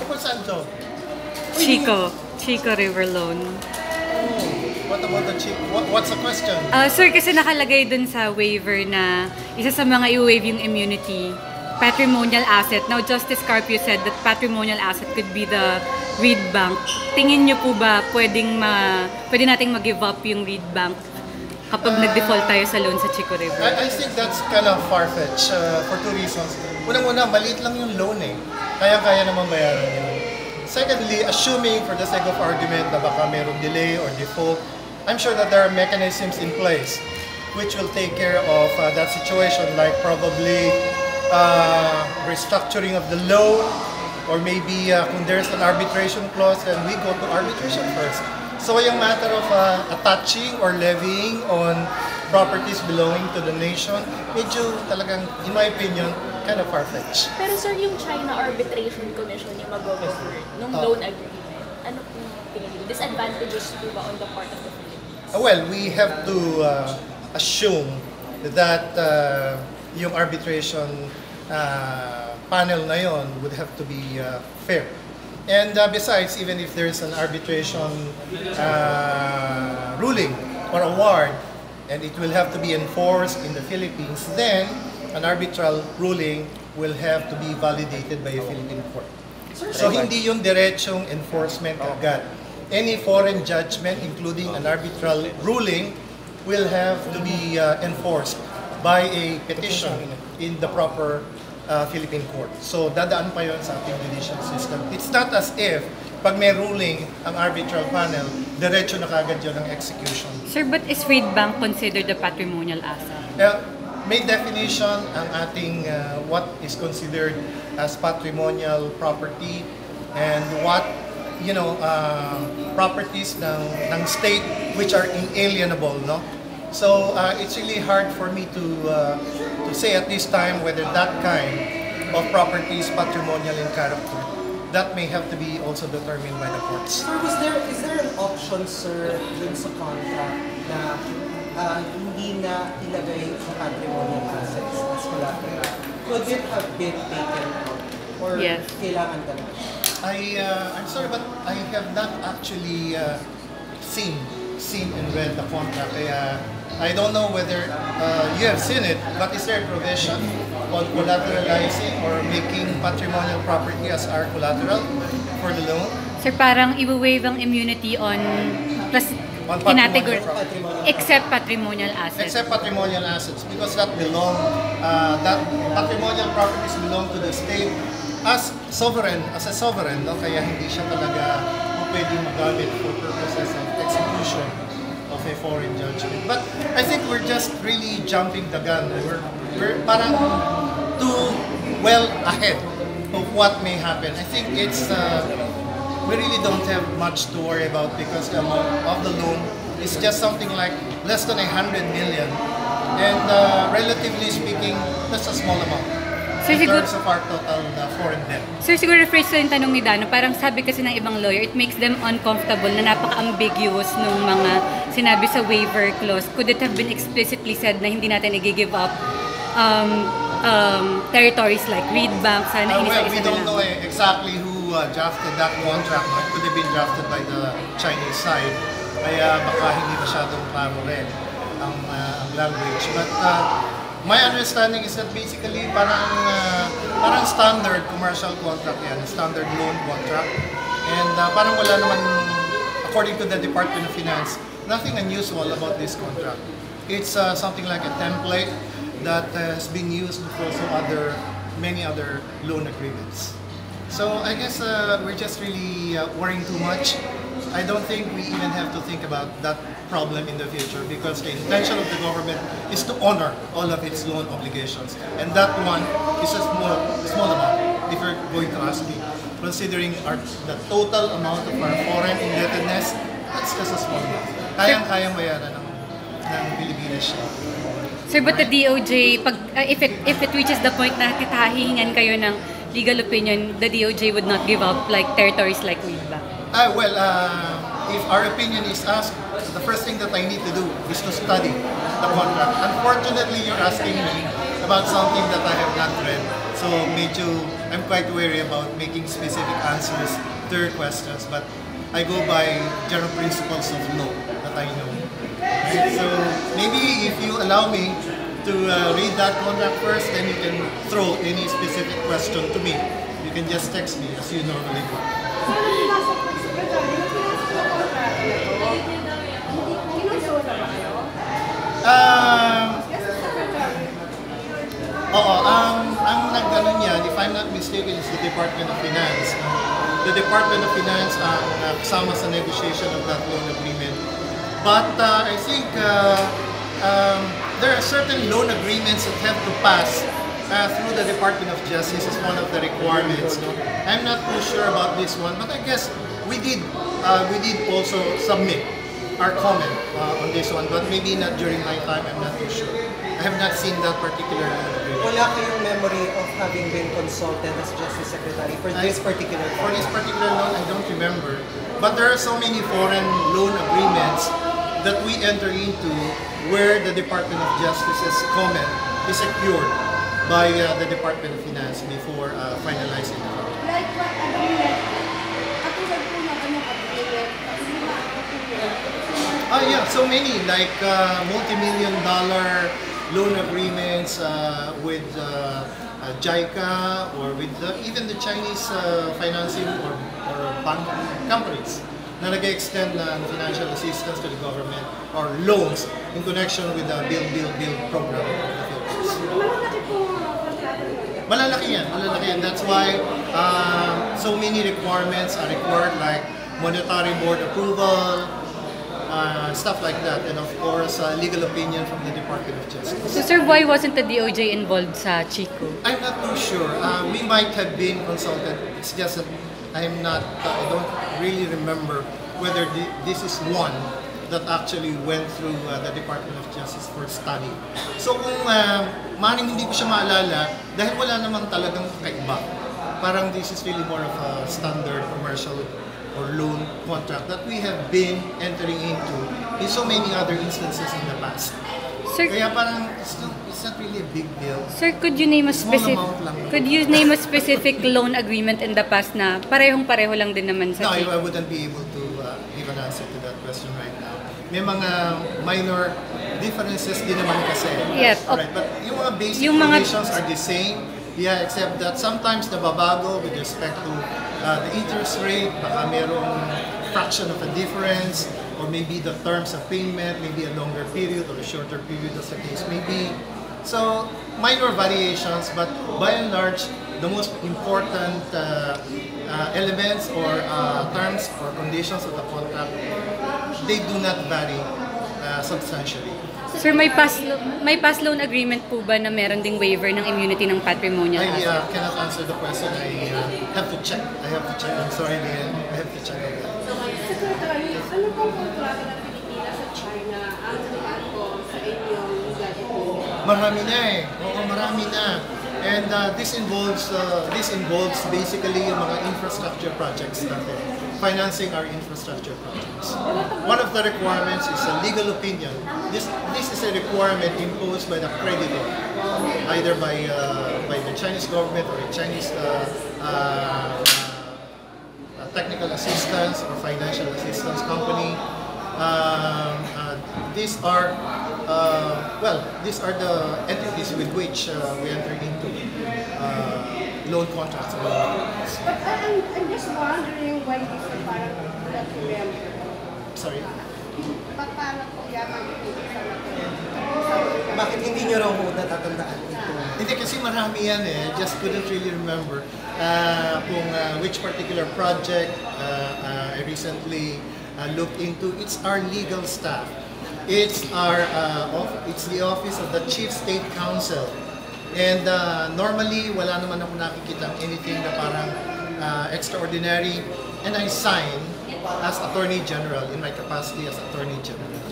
Tungkol saan to? Chico River loan. Oh, what about the Chico? What's the question? Sir, kasi nakalagay dun sa waiver na isa sa mga i-waive yung immunity, patrimonial asset. Now, Justice Carpio said that patrimonial asset could be the reed bank. Tingin niyo po ba pwede nating mag-give up yung reed bank kapag nag-default tayo sa loan sa Chico River? I think that's kind of far-fetched for two reasons. Unang-una, maliit lang yung loan eh. Kaya-kaya naman bayaran yun. Secondly, assuming for the sake of argument na baka mayroong delay or default, I'm sure that there are mechanisms in place which will take care of that situation, like probably restructuring of the loan, or maybe kung there's an arbitration clause, then we go to arbitration first. So yung matter of attaching or levying on properties belonging to the nation, medyo talagang, in my opinion, kind of far-fetched. Pero sir, yung China Arbitration Commission yung mag-govern nung loan agreement, ano kung tingin niyo? Disadvantages po ba on the part of the Philippines? Well, we have to assume that yung arbitration panel na yon would have to be fair. And besides, even if there's an arbitration ruling or award, and it will have to be enforced in the Philippines, then an arbitral ruling will have to be validated by a Philippine court. So hindi yung diretsong enforcement agad. Any foreign judgment, including an arbitral ruling, will have to be enforced by a petition in the proper Philippine court. So dadaan pa yun sa ating judicial system. It's not as if pag may ruling ang arbitral panel, diretso na kagad yun ang execution. Sir, but is reed bank considered a patrimonial asset? May definition ang ating what is considered as patrimonial property and what properties ng state which are inalienable, no? So it's really hard for me to say at this time whether that kind of property is patrimonial in character. That may have to be also determined by the courts. Sir, is there an option, sir, dun sa contract na hindi na ilagay sa patrimonial assets as collateral? Could it have been taken out? Or kailangan talaga? I'm sorry, but I have not actually seen and read the contract. Kaya I don't know whether you have seen it, but is there a provision on collateralizing or making patrimonial property as our collateral for the loan? Sir, parang i-waive ang immunity on category except patrimonial assets. Except patrimonial assets, because that patrimonial properties belong to the state as a sovereign, no? Kaya hindi siya talaga pwedeng magamit for purposes of execution of a foreign judgment. But I think we're just really jumping the gun. We're parang too well ahead of what may happen. I think it's we really don't have much to worry about because the amount of the loan is just something like less than 100 million, and relatively speaking, that's a small amount. Sir, in terms of our total foreign debt. Sir, siguro rephrase ko yung tanong ni Dano. Parang sabi kasi ng ibang lawyer, it makes them uncomfortable na napaka-ambiguous nung mga sinabi sa waiver clause. Could it have been explicitly said na hindi natin i-give up territories like reed bank? Sana well, we don't know exactly who drafted that contract. It could have been drafted by the Chinese side. Kaya baka hindi masyadong klaro rin ang language. But my understanding is that basically parang standard commercial contract yan, standard loan contract. And parang wala naman, according to the Department of Finance, nothing unusual about this contract. It's something like a template that has been used for many other loan agreements. So I guess we're just really worrying too much. I don't think we even have to think about that problem in the future because the intention of the government is to honor all of its loan obligations. And that one is a small amount, if you're going to ask me. Considering the total amount of our foreign indebtedness, that's just a small amount. Kayang-kayang bayaran ng Pilipinas siya. Sir, but the DOJ, if it reaches the point na hihingan kayo ng legal opinion, the DOJ would not give up like territories like Guevarra? Well, if our opinion is asked, the first thing that I need to do is to study the contract. Unfortunately, you're asking me about something that I have not read. So medyo I'm quite wary about making specific answers to your questions, but I go by general principles of law that I know. Right? So maybe if you allow me to read that contract first, then you can throw any specific question to me. You can just text me as you normally do. Ang nagganon yan, if I'm not mistaken, is the Department of Finance. The Department of Finance ang kasama sa negotiation of that loan agreement. But I think there are certain loan agreements that have to pass through the Department of Justice as one of the requirements. No? I'm not too sure about this one, but I guess we did also submit our comment on this one, but maybe not during my time. I'm not too sure. I have not seen that particular loan agreement. Wala kayong memory of having been consulted as Justice Secretary for this particular For this particular loan, I don't remember. But there are so many foreign loan agreements that we enter into where the Department of Justice's comment is secured by the Department of Finance before finalizing the contract. Like what agreement? Katulad po ng anong agreement? Yeah, so many, like multi-million dollar loan agreements with JICA or with even the Chinese financing or bank companies na nag-extend ng financial assistance to the government or loans in connection with the Build program of the Philippines. Malalaki po ang kontrata nyo. Malalaki yan. That's why so many requirements are required, like monetary board approval, stuff like that, and of course legal opinion from the Department of Justice. So sir, why wasn't the DOJ involved sa Chico? I'm not too sure. We might have been consulted. It's just that I don't really remember whether this is one that actually went through the Department of Justice for study. So kung maring hindi ko siya maalala, dahil wala namang talagang kaiba. Parang this is really more of a standard commercial or loan contract that we have been entering into in so many other instances in the past. Sir, Kaya parang it's not really a big deal. sir, could you name a Small specific amount lang. specific loan agreement in the past na parehong-pareho lang din naman No, sa Chico? I wouldn't be able to give an answer to that question right now. May mga minor differences din naman kasi. Yes, Right, but yung mga basic yung mga- conditions are the same. Yeah, except that sometimes nababago with respect to the interest rate, baka merong fraction of a difference, or maybe the terms of payment, maybe a longer period or a shorter period as the case may be. So, minor variations, but by and large, the most important elements or terms or conditions of the contract, they do not vary substantially. Sir, may past loan agreement po ba na meron ding waiver ng immunity ng patrimonial I asset? cannot answer the question. I have to check. I'm sorry, Lian. I have to check on that. Secretary, ano pong kontrata ng Pilipinas sa China ang nakato sa inyong legal opinion? Marami na eh. Oo, marami na. And this involves basically yung mga infrastructure projects natin. Financing our infrastructure projects. One of the requirements is a legal opinion. This is a requirement imposed by the creditor, either by the Chinese government or a Chinese technical assistance or financial assistance company. These are the entities with which we enter into loan contracts. But I'm just wondering why this is parang not remember. Sorry. Ba't paano po yata hindi sa Bakit hindi nyo raw natatandaan ito? Hindi kasi marami yan eh. Just couldn't really remember kung which particular project I recently looked into. It's our legal staff. It's the office of the Chief State Counsel. And normally, wala naman ako nakikita anything na parang extraordinary. And I sign as Attorney General in my capacity as Attorney General.